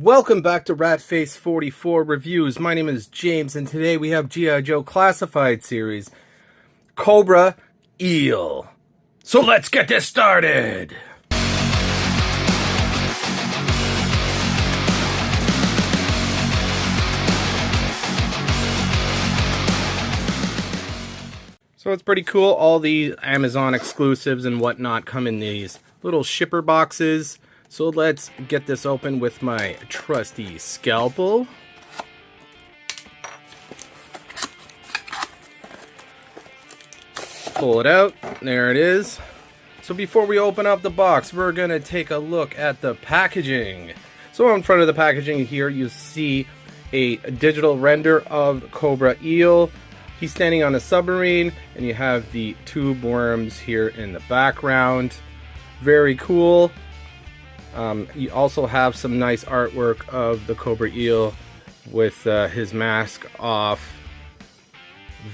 Welcome back to Ratface44 Reviews. My name is James, and today we have G.I. Joe Classified series, COBRA EEL. So let's get this started! So it's pretty cool. All the Amazon exclusives and whatnot come in these little shipper boxes. So let's get this open with my trusty scalpel. Pull it out. There it is. So before we open up the box, we're going to take a look at the packaging. So in front of the packaging here, you see a digital render of COBRA EEL. He's standing on a submarine, and you have the tube worms here in the background. Very cool. You also have some nice artwork of the COBRA EEL with his mask off.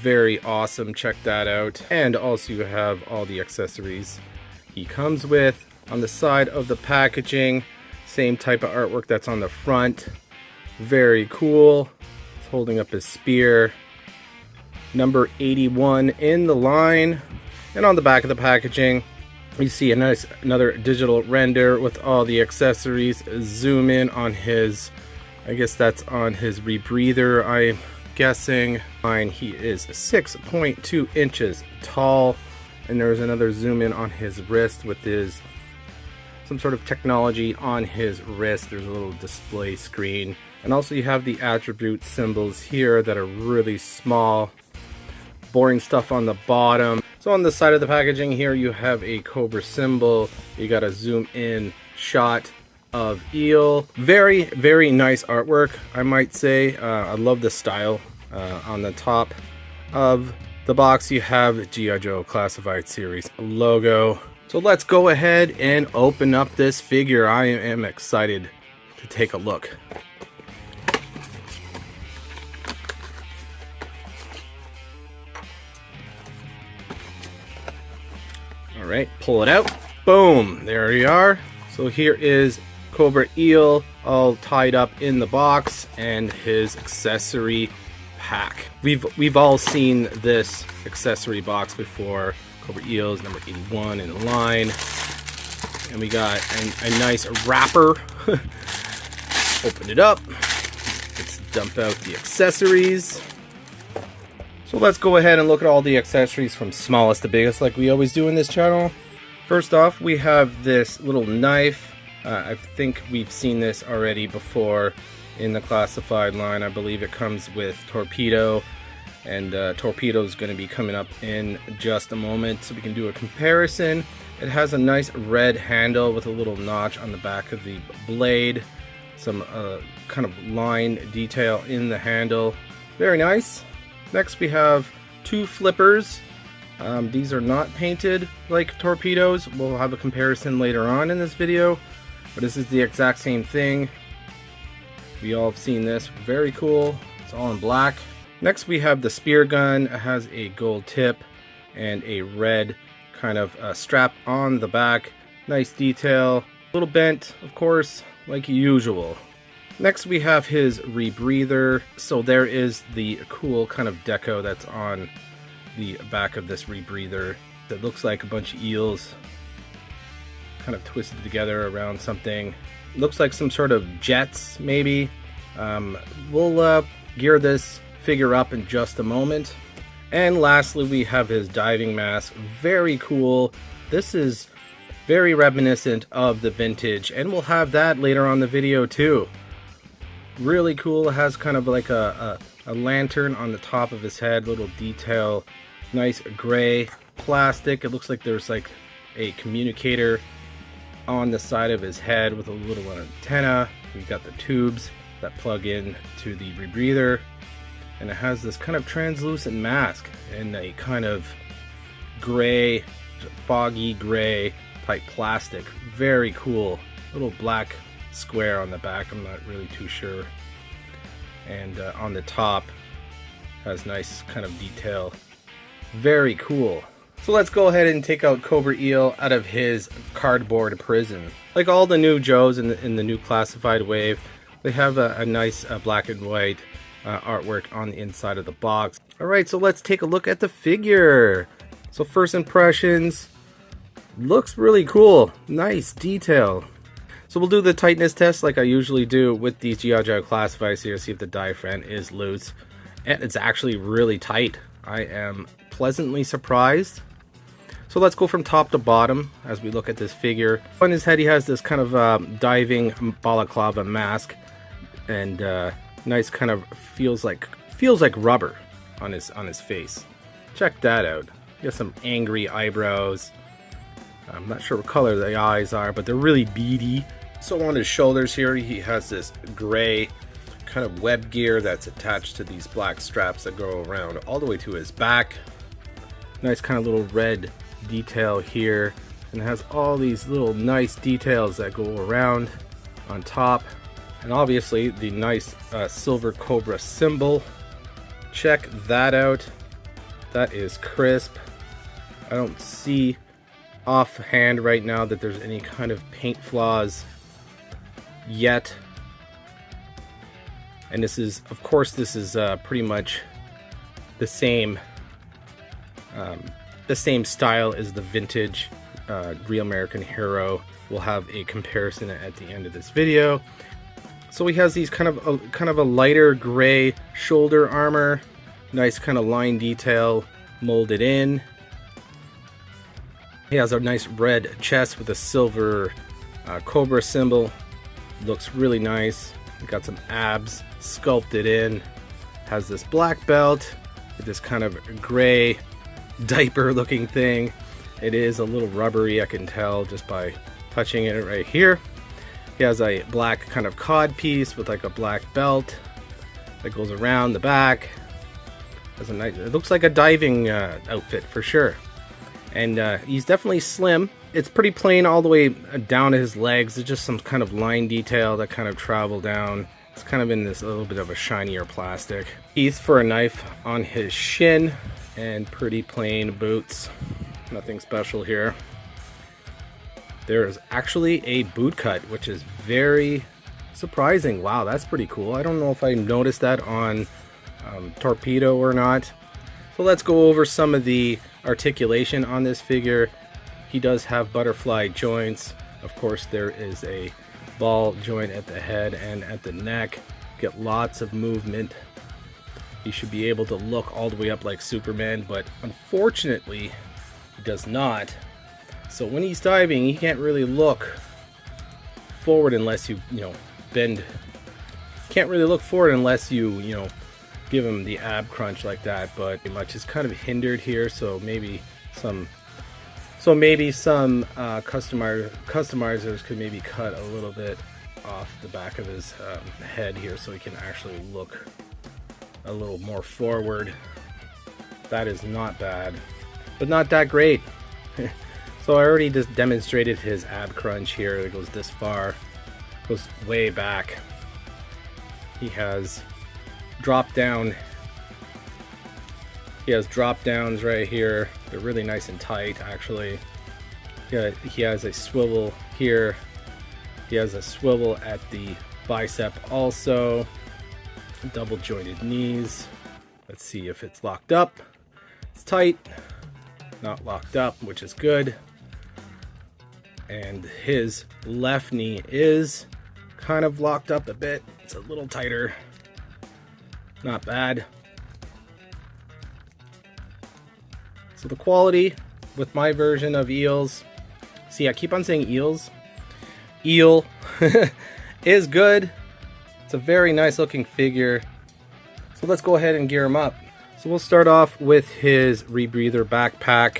Very awesome, check that out. And also you have all the accessories he comes with. On the side of the packaging, same type of artwork that's on the front. Very cool. He's holding up his spear. Number 81 in the line. And on the back of the packaging, you see another digital render with all the accessories. Zoom in on his, I guess that's on his rebreather, I'm guessing. He is 6.2 inches tall. And there's another zoom in on his wrist with his, some sort of technology on his wrist. There's a little display screen. And also you have the attribute symbols here that are really small. Boring stuff on the bottom. So on the side of the packaging here, you have a COBRA symbol. You got a zoom in shot of eel. Very, very nice artwork, I might say. I love the style. On the top of the box, you have G.I. Joe Classified Series logo. So let's go ahead and open up this figure. I am excited to take a look. Alright, pull it out. Boom! There you are. So here is COBRA EEL all tied up in the box and his accessory pack. We've all seen this accessory box before. COBRA EEL is number 81 in the line. And we got a nice wrapper. Open it up. Let's dump out the accessories. So let's go ahead and look at all the accessories from smallest to biggest like we always do in this channel. First off, we have this little knife. I think we've seen this already before in the classified line. I believe it comes with Torpedo, and Torpedo is going to be coming up in just a moment so we can do a comparison. It has a nice red handle with a little notch on the back of the blade. Some kind of line detail in the handle. Very nice. Next we have two flippers. These are not painted like torpedoes. We'll have a comparison later on in this video, but this is the exact same thing. We all have seen this. Very cool. It's all in black. Next we have the spear gun. It has a gold tip and a red kind of strap on the back. Nice detail. A little bent, of course, like usual. Next we have his rebreather. So there is the cool kind of deco that's on the back of this rebreather that looks like a bunch of eels kind of twisted together around something. Looks like some sort of jets maybe. We'll gear this figure up in just a moment. And lastly we have his diving mask. Very cool. This is very reminiscent of the vintage, and we'll have that later on in the video too. Really cool. It has kind of like a lantern on the top of his head, little detail, nice gray plastic. It looks like there's like a communicator on the side of his head with a little antenna. We've got the tubes that plug in to the rebreather, and it has this kind of translucent mask in a kind of gray, foggy gray type plastic. Very cool. Little black square on the back, I'm not really too sure, and on the top has nice kind of detail. Very cool. So let's go ahead and take out COBRA EEL out of his cardboard prison. Like all the new Joes in the new classified wave, They have a nice black and white artwork on the inside of the box. Alright, so let's take a look at the figure. So first impressions, looks really cool. Nice detail. So we'll do the tightness test like I usually do with these G.I. Joe classifieds here, see if the diaphragm is loose. And it's actually really tight. I am pleasantly surprised. So let's go from top to bottom as we look at this figure. On his head he has this kind of diving balaclava mask, and nice kind of feels like rubber on his face. Check that out. He has some angry eyebrows. I'm not sure what color the eyes are, but they're really beady. So on his shoulders here he has this gray kind of web gear that's attached to these black straps that go around all the way to his back. Nice kind of little red detail here, and it has all these little nice details that go around on top, and obviously the nice silver cobra symbol. Check that out. That is crisp. I don't see offhand right now that there's any kind of paint flaws yet. And this is, of course, this is pretty much the same style as the vintage Real American Hero. We'll have a comparison at the end of this video. So he has these kind of a lighter gray shoulder armor, nice kind of line detail molded in. He has a nice red chest with a silver cobra symbol. Looks really nice. He got some abs sculpted in. Has this black belt with this kind of gray diaper looking thing. It is a little rubbery, I can tell just by touching it right here. He has a black kind of cod piece with like a black belt that goes around the back. Has a nice, it looks like a diving outfit for sure. And he's definitely slim. It's pretty plain all the way down to his legs. There's just some kind of line detail that kind of travel down. It's kind of in this little bit of a shinier plastic. Teeth for a knife on his shin, and pretty plain boots. Nothing special here. There is actually a boot cut, which is very surprising. Wow, that's pretty cool. I don't know if I noticed that on Torpedo or not. So let's go over some of the articulation on this figure. He does have butterfly joints. Of course, there is a ball joint at the head and at the neck. Get lots of movement. He should be able to look all the way up like Superman, but unfortunately he does not. So when he's diving, he can't really look forward unless you bend. Can't really look forward unless you give him the ab crunch like that, but pretty much is kind of hindered here. So maybe some customizers could maybe cut a little bit off the back of his head here so he can actually look a little more forward. That is not bad, but not that great. So I already just demonstrated his ab crunch here. It goes this far, goes way back. He has drop down. He has drop downs right here. They're really nice and tight, actually. Yeah, he has a swivel here. He has a swivel at the bicep also. Double jointed knees. Let's see if it's locked up. It's tight. Not locked up, which is good. And his left knee is kind of locked up a bit. It's a little tighter. Not bad. So the quality with my version of eels, see, I keep on saying eels. Eel is good. It's a very nice looking figure. So let's go ahead and gear him up. So we'll start off with his rebreather backpack.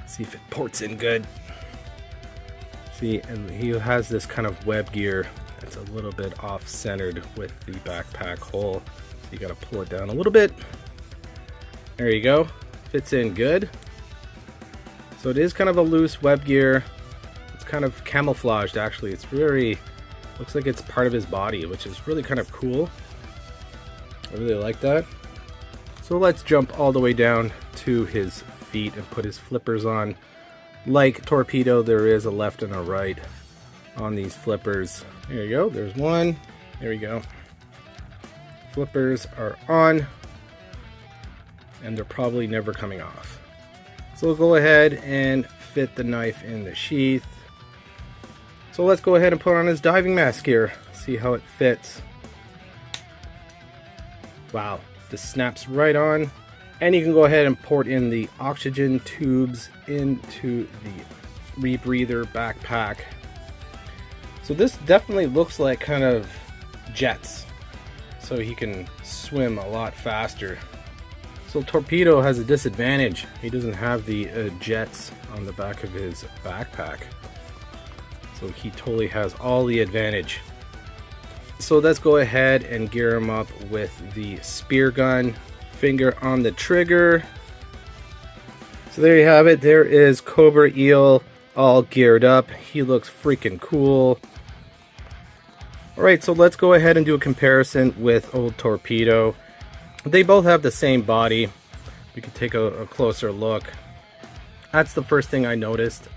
See if it ports in good. See, and he has this kind of web gear that's a little bit off-centered with the backpack hole. So you gotta pull it down a little bit. There you go. Fits in good. So it is kind of a loose web gear. It's kind of camouflaged actually. It's very, looks like it's part of his body, which is really kind of cool. I really like that. So let's jump all the way down to his feet and put his flippers on. Like Torpedo, there is a left and a right on these flippers. There you go, there's one. There we go. Flippers are on, and they're probably never coming off. So we'll go ahead and fit the knife in the sheath. So let's go ahead and put on his diving mask here, see how it fits. Wow, this snaps right on. And you can go ahead and port in the oxygen tubes into the rebreather backpack. So this definitely looks like kind of jets, so he can swim a lot faster. So Torpedo has a disadvantage. He doesn't have the jets on the back of his backpack. So he totally has all the advantage. So let's go ahead and gear him up with the spear gun. Finger on the trigger. So there you have it. There is Cobra Eel all geared up. He looks freaking cool. Alright, so let's go ahead and do a comparison with old Torpedo. They both have the same body. We can take a closer look. That's the first thing I noticed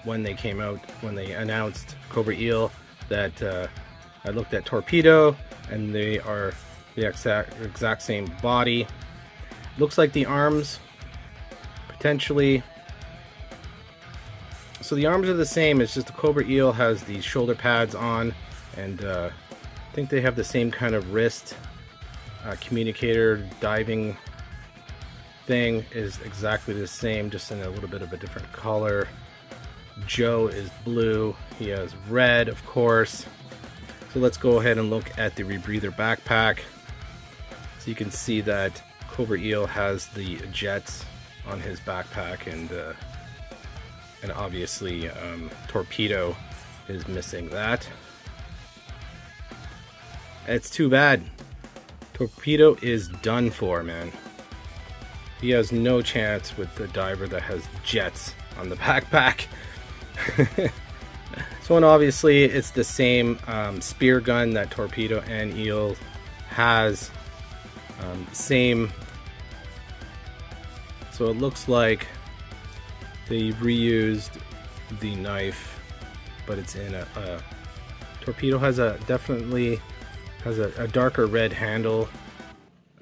when they came out, when they announced Cobra Eel, that I looked at Torpedo and they are the exact same body. Looks like the arms potentially, so the arms are the same. It's just the Cobra Eel has these shoulder pads on, and I think they have the same kind of wrist communicator diving thing is exactly the same, just in a little bit of a different color. Joe is blue, he has red, of course. So let's go ahead and look at the rebreather backpack. So you can see that Cobra Eel has the jets on his backpack, and obviously Torpedo is missing that. It's too bad. Torpedo is done for, man. He has no chance with the diver that has jets on the backpack. So, and obviously it's the same spear gun that Torpedo and Eel has. Same. So it looks like they reused the knife, but it's in a Torpedo has definitely has a darker red handle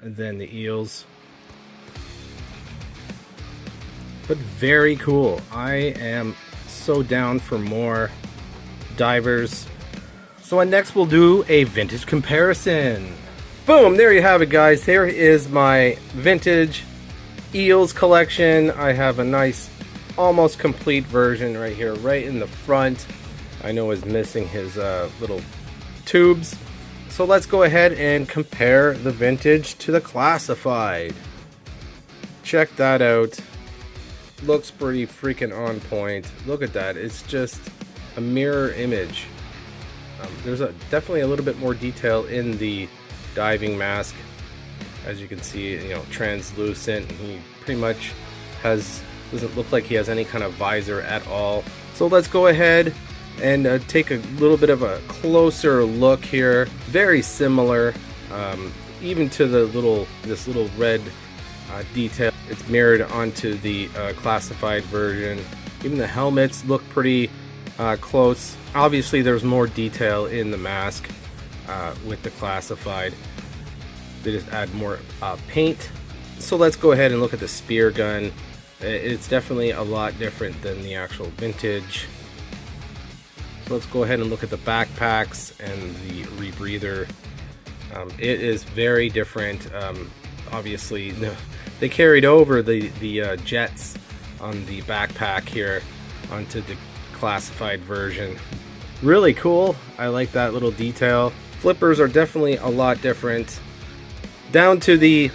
than the Eel's. But very cool. I am so down for more divers. So next we'll do a vintage comparison. Boom, there you have it, guys. There is my vintage Eels collection. I have a nice almost complete version right here, right in the front. I know is missing his little tubes. So let's go ahead and compare the vintage to the classified. Check that out. Looks pretty freaking on point. Look at that. It's just a mirror image. There's definitely a little bit more detail in the diving mask. As you can see, you know, translucent. He pretty much doesn't look like he has any kind of visor at all. So let's go ahead and take a little bit of a closer look here. Very similar, even to this little red detail. It's mirrored onto the classified version. Even the helmets look pretty close. Obviously there's more detail in the mask with the classified. They just add more paint. So let's go ahead and look at the spear gun. It's definitely a lot different than the actual vintage. So let's go ahead and look at the backpacks and the rebreather. It is very different. Obviously they carried over the jets on the backpack here onto the classified version. Really cool. I like that little detail. Flippers are definitely a lot different. Down to the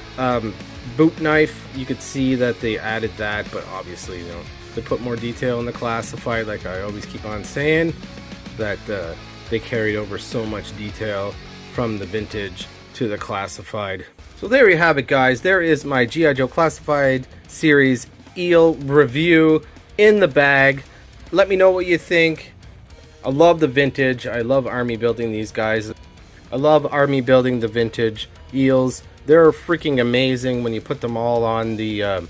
boot knife, you could see that they added that, but obviously, you know, they put more detail in the classified, like I always keep on saying, that they carried over so much detail from the vintage to the classified. So there you have it, guys. There is my G.I. Joe Classified Series Eel review in the bag. Let me know what you think. I love the vintage. I love army building these guys. I love army building the vintage Eels. They're freaking amazing when you put them all on the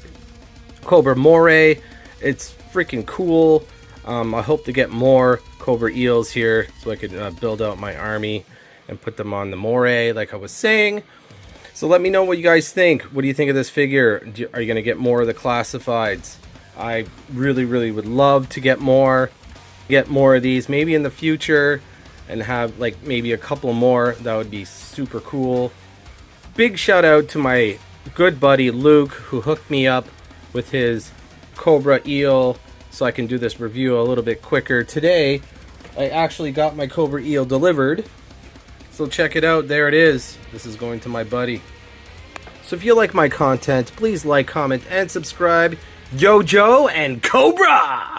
Cobra Moray. It's freaking cool. I hope to get more Cobra eels here so I could build out my army and put them on the moray like I was saying. So let me know what you guys think. What do you think of this figure? Are you going to get more of the classifieds? I really would love to get more of these maybe in the future and have like maybe a couple more. That would be super cool. Big shout out to my good buddy Luke, who hooked me up with his Cobra eel so I can do this review a little bit quicker. Today I actually got my Cobra eel delivered, so check it out. There it is. This is going to my buddy. So if you like my content, please like, comment, and subscribe. Yo Joe and Cobra!